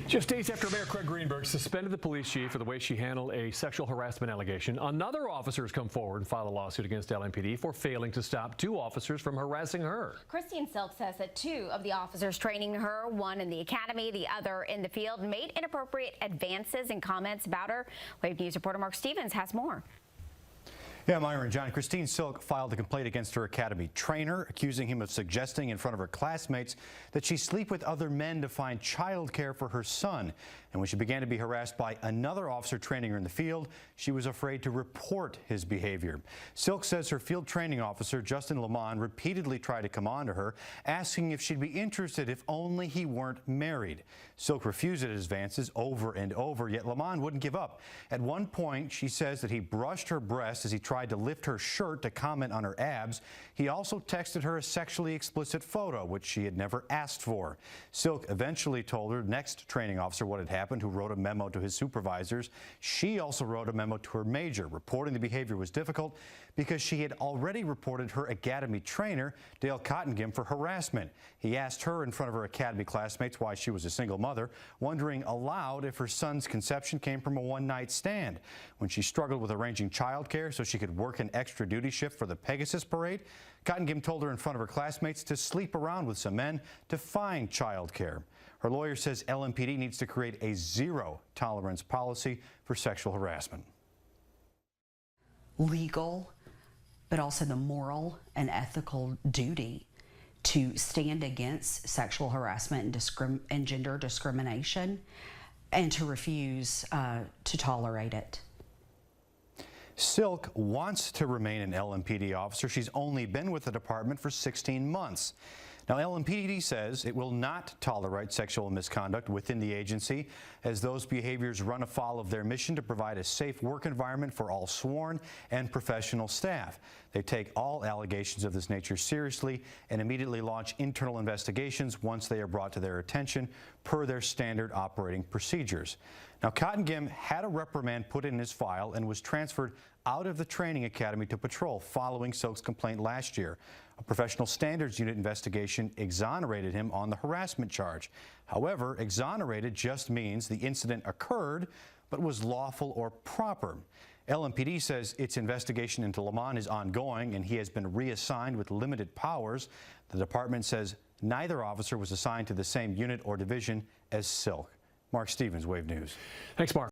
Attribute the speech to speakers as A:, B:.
A: Just days after Mayor Craig Greenberg suspended the police chief for the way she handled a sexual harassment allegation, another officer has come forward and filed a lawsuit against LMPD for failing to stop two officers from harassing her.
B: Christine Silk says that two of the officers training her, one in the academy, the other in the field, made inappropriate advances and comments about her. Wave News reporter Mark Stevens has more.
C: Yeah, Myra and John, Christine Silk filed a complaint against her academy trainer, accusing him of suggesting in front of her classmates that she sleep with other men to find child care for her son. And when she began to be harassed by another officer training her in the field, she was afraid to report his behavior. Silk says her field training officer, Justin Lamont, repeatedly tried to come on to her, asking if she'd be interested if only he weren't married. Silk refused his advances over and over, yet Lamont wouldn't give up. At one point, she says that he brushed her breast as he tried to lift her shirt to comment on her abs. He also texted her a sexually explicit photo, which she had never asked for. Silk eventually told her next training officer what had happened, who wrote a memo to his supervisors. She also wrote a memo to her major, reporting the behavior was difficult because she had already reported her academy trainer, Dale Cottengim, for harassment. He asked her in front of her academy classmates why she was a single mother, wondering aloud if her son's conception came from a one-night stand. When she struggled with arranging childcare so she could work an extra duty shift for the Pegasus parade, Cottengim told her in front of her classmates to sleep around with some men to find childcare. Her lawyer says LMPD needs to create a zero-tolerance policy for sexual harassment.
D: Legal, but also the moral and ethical duty to stand against sexual harassment and gender discrimination, and to refuse to tolerate it.
C: Silk wants to remain an LMPD officer. She's only been with the department for 16 months. Now, LMPD says it will not tolerate sexual misconduct within the agency, as those behaviors run afoul of their mission to provide a safe work environment for all sworn and professional staff. They take all allegations of this nature seriously and immediately launch internal investigations once they are brought to their attention per their standard operating procedures. Now, Cottengim had a reprimand put in his file and was transferred out of the training academy to patrol following Silk's complaint last year. A professional standards unit investigation exonerated him on the harassment charge. However, exonerated just means the incident occurred but was lawful or proper. LMPD says its investigation into Lamont is ongoing and he has been reassigned with limited powers. The department says neither officer was assigned to the same unit or division as Silk. Mark Stevens, Wave News.
A: Thanks, Mark.